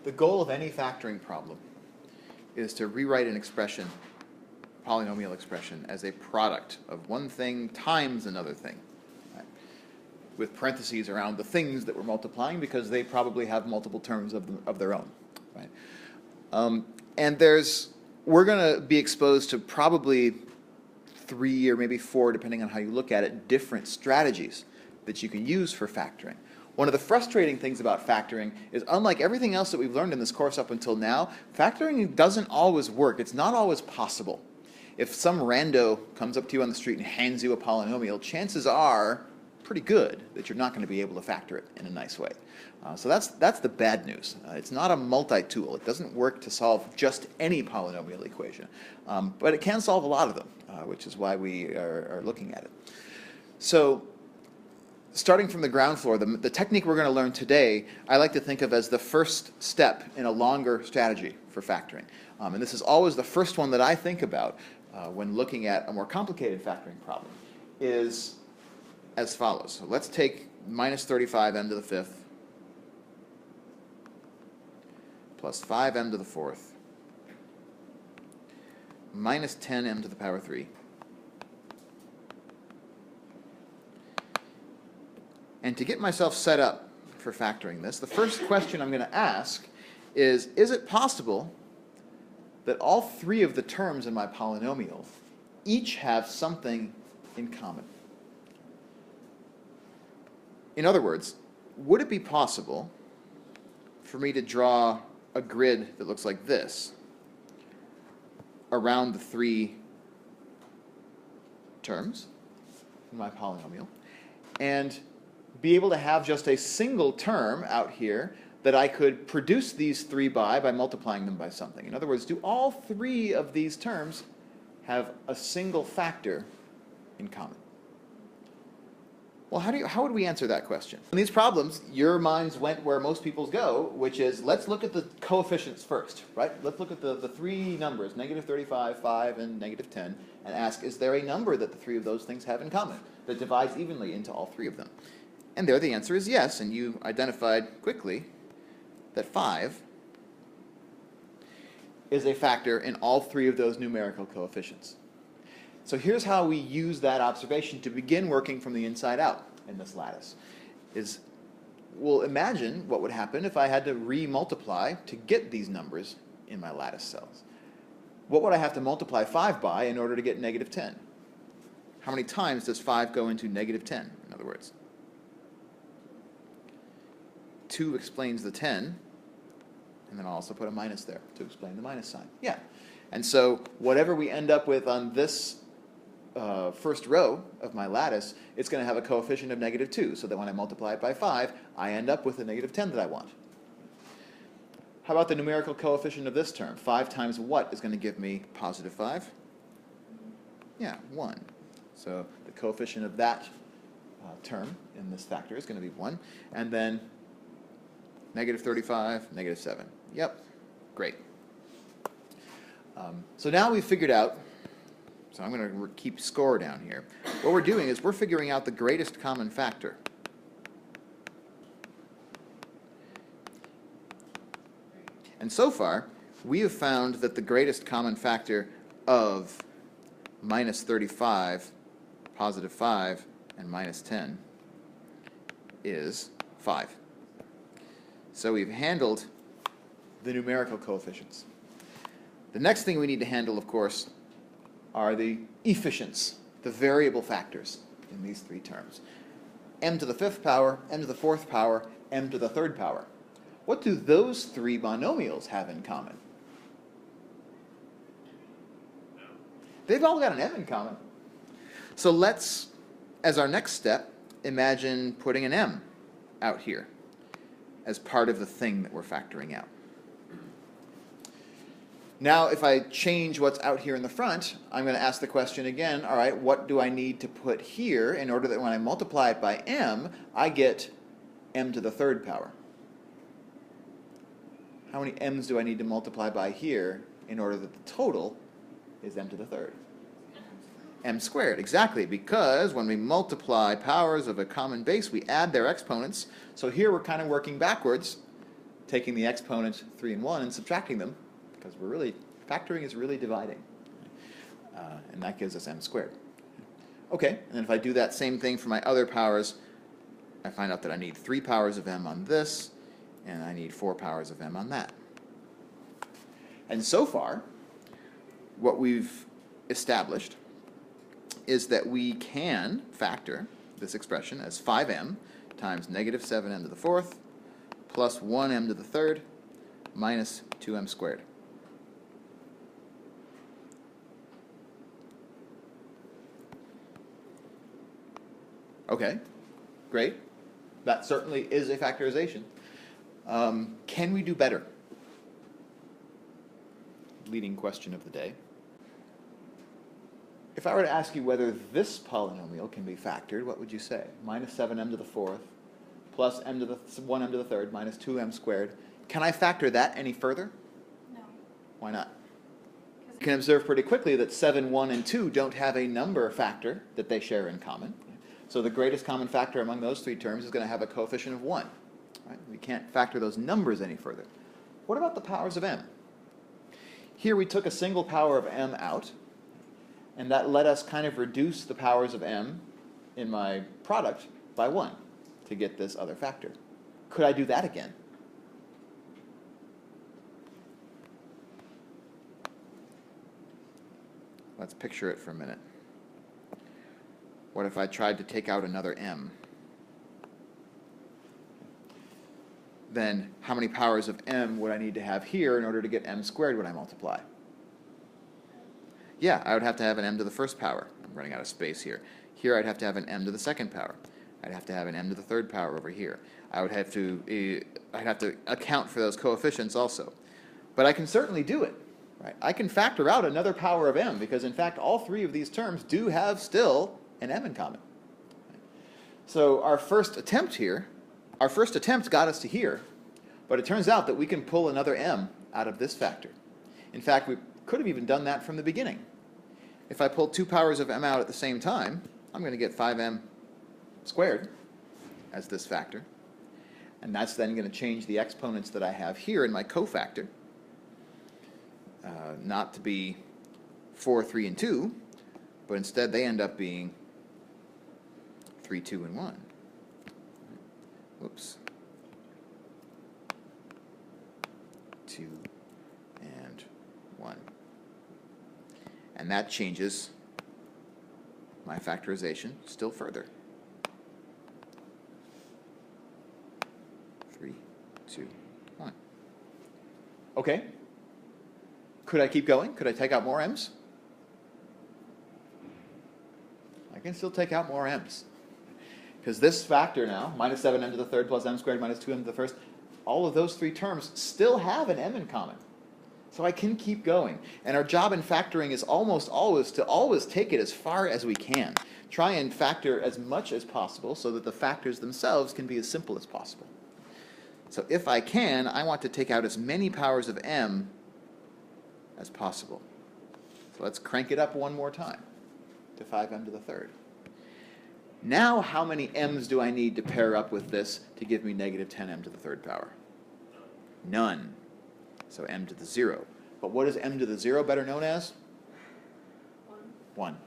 The goal of any factoring problem is to rewrite an expression, a polynomial expression, as a product of one thing times another thing, right? With parentheses around the things that we're multiplying because they probably have multiple terms of their own, right? And we're going to be exposed to probably 3 or maybe 4, depending on how you look at it, different strategies that you can use for factoring. One of the frustrating things about factoring is, unlike everything else that we've learned in this course up until now, factoring doesn't always work. It's not always possible. If some rando comes up to you on the street and hands you a polynomial, chances are pretty good that you're not going to be able to factor it in a nice way. So that's the bad news. It's not a multi-tool. It doesn't work to solve just any polynomial equation. But it can solve a lot of them, which is why we are looking at it. So starting from the ground floor, the technique we're going to learn today, I like to think of as the first step in a longer strategy for factoring. And this is always the first one that I think about when looking at a more complicated factoring problem, is as follows. So let's take minus 35m to the 5th plus 5m to the 4th minus 10m to the power 3. And to get myself set up for factoring this, the first question I'm going to ask is it possible that all 3 of the terms in my polynomial each have something in common? In other words, would it be possible for me to draw a grid that looks like this around the 3 terms in my polynomial and be able to have just a single term out here that I could produce these 3 by multiplying them by something? In other words, do all 3 of these terms have a single factor in common? Well, how would we answer that question? In these problems, your minds went where most people's go, which is, let's look at the coefficients first, right? Let's look at the 3 numbers, negative 35, 5, and negative 10, and ask, is there a number that the 3 of those things have in common that divides evenly into all 3 of them? And there the answer is yes, and you identified quickly that 5 is a factor in all 3 of those numerical coefficients. So here's how we use that observation to begin working from the inside out in this lattice. We'll imagine what would happen if I had to re-multiply to get these numbers in my lattice cells. What would I have to multiply 5 by in order to get negative 10? How many times does 5 go into negative 10, in other words? 2 explains the 10, and then I'll also put a minus there to explain the minus sign. Yeah. And so whatever we end up with on this first row of my lattice, it's going to have a coefficient of negative 2, so that when I multiply it by 5, I end up with the negative 10 that I want. How about the numerical coefficient of this term? 5 times what is going to give me positive 5? Yeah, 1. So the coefficient of that term in this factor is going to be 1. And then negative 35, negative 7. Yep, great. So now we've figured out, so I'm going to keep score down here. What we're doing is we're figuring out the greatest common factor. And so far, we have found that the greatest common factor of minus 35, positive 5, and minus 10 is 5. So we've handled the numerical coefficients. The next thing we need to handle, of course, are the efficients, the variable factors in these 3 terms. M to the 5th power, m to the 4th power, m to the 3rd power. What do those 3 monomials have in common? They've all got an m in common. So let's, as our next step, imagine putting an m out here as part of the thing that we're factoring out. Now, if I change what's out here in the front, I'm going to ask the question again, all right, what do I need to put here in order that when I multiply it by m, I get m to the 3rd power? How many m's do I need to multiply by here in order that the total is m to the 3rd? M squared, exactly, because when we multiply powers of a common base, we add their exponents. So here we're kind of working backwards. taking the exponents 3 and 1 and subtracting them, because factoring is really dividing. And that gives us m squared. Okay, and then if I do that same thing for my other powers, I find out that I need 3 powers of m on this, and I need 4 powers of m on that. And so far, what we've established is that we can factor this expression as 5m times negative 7m to the 4th plus 1m to the 3rd minus 2m squared. Okay, great. That certainly is a factorization. Can we do better? Leading question of the day. If I were to ask you whether this polynomial can be factored, what would you say? Minus 7m to the 4th plus 1m to the 3rd minus 2m squared. Can I factor that any further? No. Why not? You can observe pretty quickly that 7, 1, and 2 don't have a number factor that they share in common. So the greatest common factor among those 3 terms is going to have a coefficient of 1. Right? We can't factor those numbers any further. What about the powers of m? Here we took a single power of m out, and that let us kind of reduce the powers of m in my product by 1 to get this other factor. Could I do that again? Let's picture it for a minute. What if I tried to take out another m? Then how many powers of m would I need to have here in order to get m squared when I multiply? Yeah, I would have to have an m to the 1st power. I'm running out of space here. Here I'd have to have an m to the 2nd power. I'd have to have an m to the 3rd power over here. I'd have to account for those coefficients also. But I can certainly do it. Right? I can factor out another power of m because in fact all 3 of these terms do have still an m in common. So our first attempt got us to here, but it turns out that we can pull another m out of this factor. In fact, we could have even done that from the beginning. If I pull 2 powers of m out at the same time, I'm going to get 5m squared as this factor. And that's then going to change the exponents that I have here in my cofactor, not to be 4, 3, and 2, but instead they end up being 3, 2, and 1. Whoops. 2 and 1. And that changes my factorization still further. 3, 2, 1. Okay. Could I keep going? Could I take out more m's? I can still take out more m's. Because this factor now, minus 7m to the 3rd plus m squared minus 2m to the 1st, all of those 3 terms still have an m in common. So I can keep going. And our job in factoring is almost always to take it as far as we can. Try and factor as much as possible so that the factors themselves can be as simple as possible. So if I can, I want to take out as many powers of m as possible. So let's crank it up one more time to 5m to the 3rd. Now how many m's do I need to pair up with this to give me negative 10m to the 3rd power? None. So m to the 0. But what is m to the 0 better known as? 1.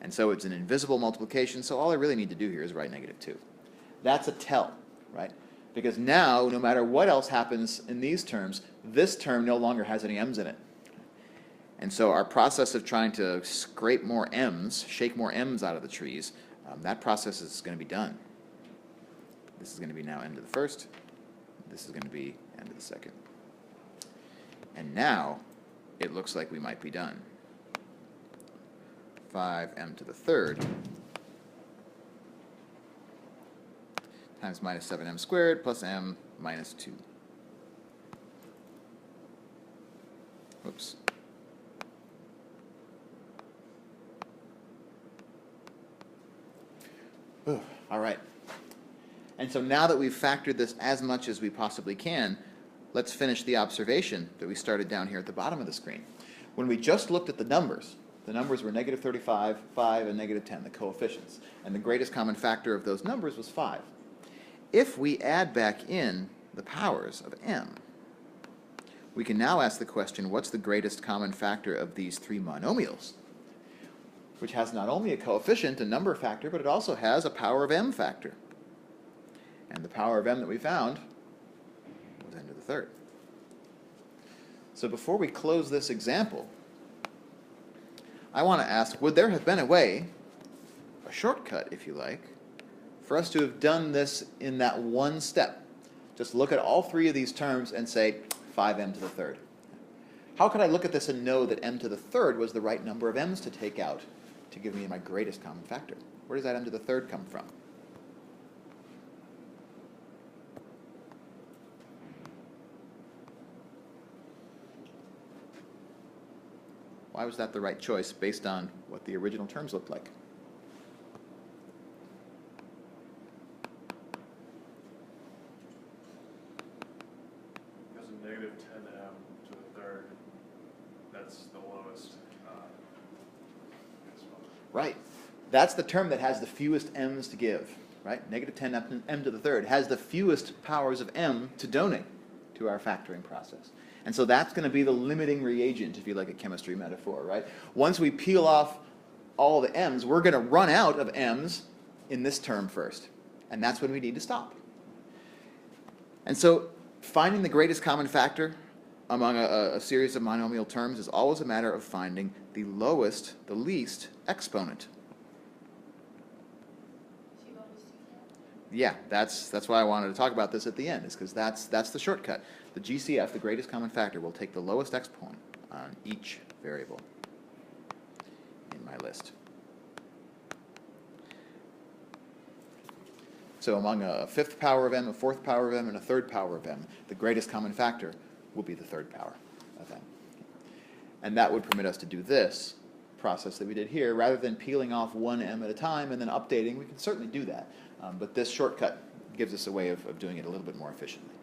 And so it's an invisible multiplication, so all I really need to do here is write negative 2. That's a tell, right? Because now, no matter what else happens in these terms, this term no longer has any m's in it. And so our process of trying to scrape more m's, shake more m's out of the trees, that process is going to be done. This is going to be now m to the 1st. This is going to be m to the 2nd. And now it looks like we might be done. 5m to the 3rd times minus 7m squared plus m minus 2. Whoops. Ooh, all right. And so now that we've factored this as much as we possibly can, let's finish the observation that we started down here at the bottom of the screen. When we just looked at the numbers were negative 35, 5, and negative 10, the coefficients. And the greatest common factor of those numbers was 5. If we add back in the powers of m. We can now ask the question, what's the greatest common factor of these three monomials? Which has not only a coefficient, a number factor, but it also has a power of m factor. And the power of m that we found was n to the third. So before we close this example, I want to ask, would there have been a way, a shortcut if you like, for us to have done this in that one step? Just look at all three of these terms and say 5m to the third. How could I look at this and know that m to the third was the right number of m's to take out to give me my greatest common factor? Where does that m to the third come from? Why was that the right choice based on what the original terms looked like? Because of negative 10m to the third, that's the lowest. Right. That's the term that has the fewest m's to give. Right? Negative 10 m to the third has the fewest powers of m to donate to our factoring process. And so that's going to be the limiting reagent, if you like a chemistry metaphor, right? Once we peel off all the m's, we're going to run out of m's in this term first. And that's when we need to stop. And so finding the greatest common factor among a series of monomial terms is always a matter of finding the lowest, the least exponent. Yeah, that's why I wanted to talk about this at the end, is because that's the shortcut. The GCF, the greatest common factor, will take the lowest exponent on each variable in my list. So among a fifth power of m, a fourth power of m, and a third power of m, the greatest common factor will be the third power of m. And that would permit us to do this process that we did here. Rather than peeling off one m at a time and then updating, we can certainly do that. But this shortcut gives us a way of doing it a little bit more efficiently.